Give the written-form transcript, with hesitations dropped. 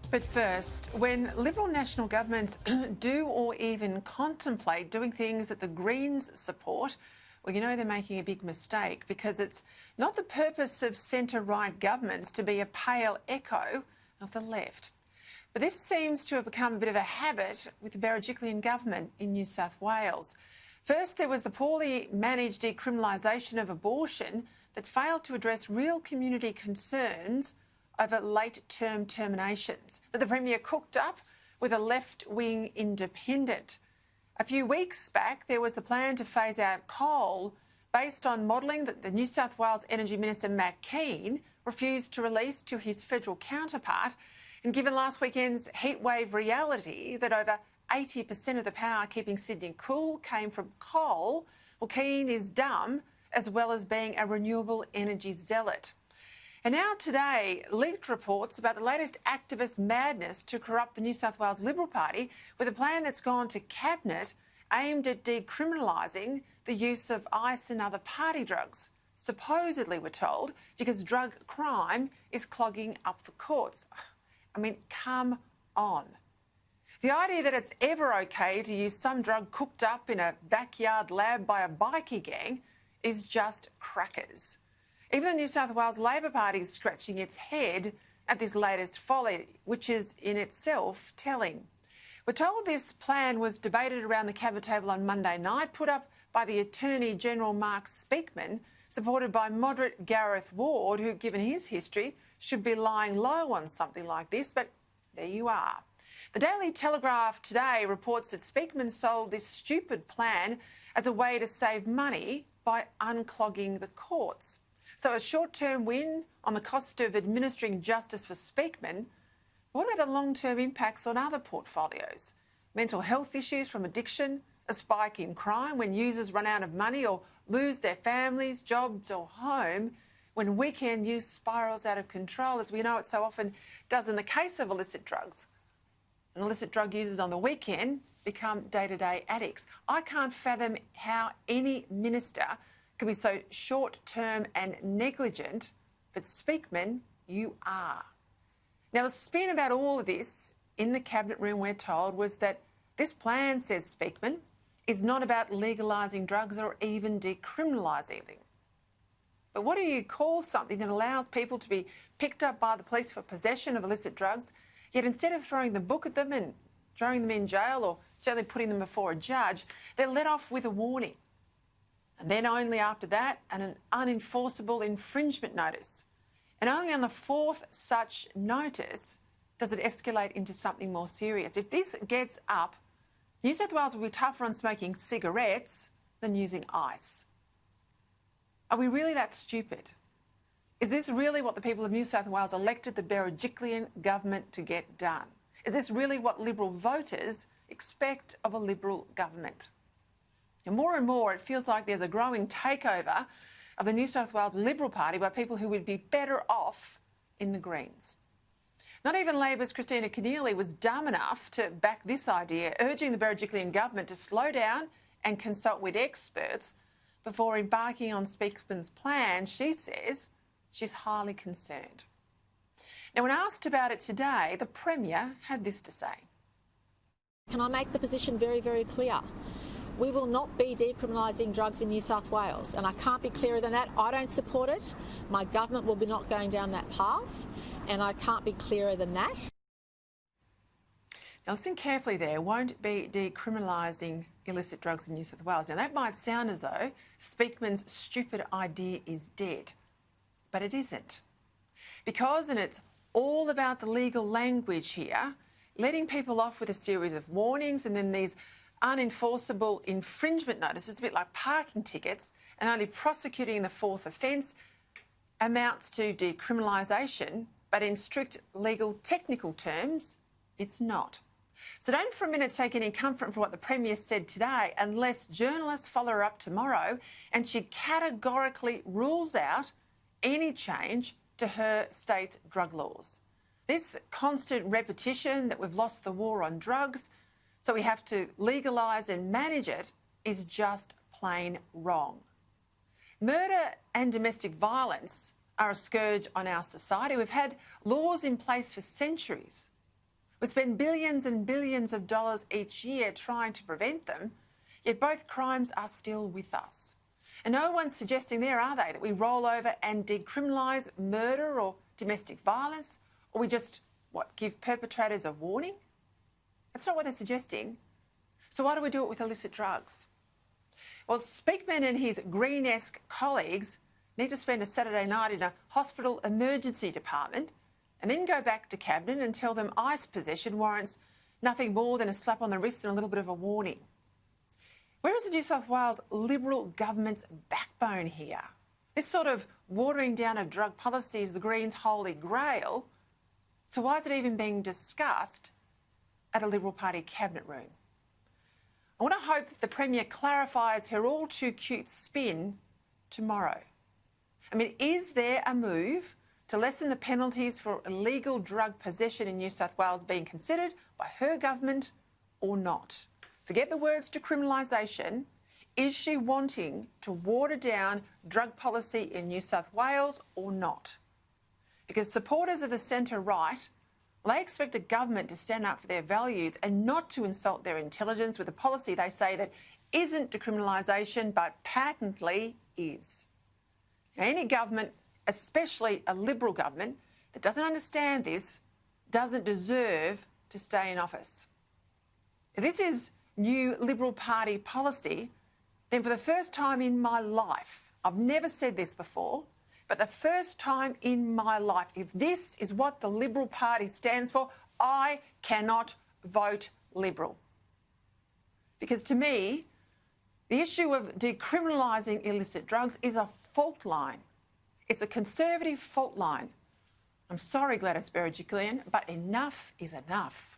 But first, when Liberal national governments do or even contemplate doing things that the Greens support, well, you know they're making a big mistake, because it's not the purpose of centre-right governments to be a pale echo of the left. But this seems to have become a bit of a habit with the Berejiklian government in New South Wales. First, there was the poorly managed decriminalisation of abortion that failed to address real community concerns over late-term terminations that the Premier cooked up with a left-wing independent. A few weeks back, there was the plan to phase out coal based on modelling that the New South Wales Energy Minister Matt Keane refused to release to his federal counterpart. And given last weekend's heatwave reality that over 80% of the power keeping Sydney cool came from coal, well, Keane is dumb, as well as being a renewable energy zealot. And now today, leaked reports about the latest activist madness to corrupt the New South Wales Liberal Party with a plan that's gone to Cabinet aimed at decriminalising the use of ice and other party drugs. Supposedly, we're told, because drug crime is clogging up the courts. I mean, come on. The idea that it's ever okay to use some drug cooked up in a backyard lab by a bikie gang is just crackers. Even the New South Wales Labor Party is scratching its head at this latest folly, which is in itself telling. We're told this plan was debated around the Cabinet table on Monday night, put up by the Attorney-General Mark Speakman, supported by moderate Gareth Ward, who, given his history, should be lying low on something like this, but there you are. The Daily Telegraph today reports that Speakman sold this stupid plan as a way to save money by unclogging the courts. So a short-term win on the cost of administering justice for Speakman. What are the long-term impacts on other portfolios? Mental health issues from addiction, a spike in crime when users run out of money or lose their families, jobs or home, when weekend use spirals out of control, as we know it so often does in the case of illicit drugs. And illicit drug users on the weekend become day-to-day addicts. I can't fathom how any minister can be so short-term and negligent, but Speakman, you are. Now, the spin about all of this in the Cabinet room, we're told, was that this plan, says Speakman, is not about legalising drugs or even decriminalising them. But what do you call something that allows people to be picked up by the police for possession of illicit drugs, yet instead of throwing the book at them and throwing them in jail or certainly putting them before a judge, they're let off with a warning? And then only after that, an unenforceable infringement notice. And only on the fourth such notice does it escalate into something more serious. If this gets up, New South Wales will be tougher on smoking cigarettes than using ice. Are we really that stupid? Is this really what the people of New South Wales elected the Berejiklian government to get done? Is this really what Liberal voters expect of a Liberal government? And more, it feels like there's a growing takeover of the New South Wales Liberal Party by people who would be better off in the Greens. Not even Labor's Christina Keneally was dumb enough to back this idea, urging the Berejiklian government to slow down and consult with experts before embarking on Speakman's plan. She says she's highly concerned. Now, when asked about it today, the Premier had this to say. Can I make the position very, very clear? We will not be decriminalising drugs in New South Wales, and I can't be clearer than that. I don't support it. My government will be not going down that path, and I can't be clearer than that. Now listen carefully there. Won't be decriminalising illicit drugs in New South Wales. Now that might sound as though Speakman's stupid idea is dead, but it isn't. Because, and it's all about the legal language here, letting people off with a series of warnings and then these unenforceable infringement notices, a bit like parking tickets, and only prosecuting the fourth offence amounts to decriminalisation, but in strict legal technical terms, it's not. So don't for a minute take any comfort from what the Premier said today unless journalists follow her up tomorrow and she categorically rules out any change to her state's drug laws. This constant repetition that we've lost the war on drugs, so we have to legalise and manage it, is just plain wrong. Murder and domestic violence are a scourge on our society. We've had laws in place for centuries We spend billions and billions of dollars each year trying to prevent them, yet both crimes are still with us. And no one's suggesting there, are they, that we roll over and decriminalise murder or domestic violence, or we just, give perpetrators a warning? That's not what they're suggesting. So why do we do it with illicit drugs? Well, Speakman and his green-esque colleagues need to spend a Saturday night in a hospital emergency department and then go back to Cabinet and tell them ice possession warrants nothing more than a slap on the wrist and a little bit of a warning. Where is the New South Wales Liberal government's backbone here? This sort of watering down of drug policy is the Greens' holy grail. So why is it even being discussed at a Liberal Party cabinet room? I want to hope that the Premier clarifies her all-too-cute spin tomorrow. I mean, is there a move to lessen the penalties for illegal drug possession in New South Wales being considered by her government or not? Forget the words decriminalisation. Is she wanting to water down drug policy in New South Wales or not? Because supporters of the centre-right, they expect a government to stand up for their values and not to insult their intelligence with a policy they say that isn't decriminalisation but patently is. Now, any government, especially a Liberal government, that doesn't understand this doesn't deserve to stay in office. If this is new Liberal Party policy, then for the first time in my life, I've never said this before, but the first time in my life, if this is what the Liberal Party stands for, I cannot vote Liberal. Because to me, the issue of decriminalising illicit drugs is a fault line. It's a Conservative fault line. I'm sorry, Gladys Berejiklian, but enough is enough.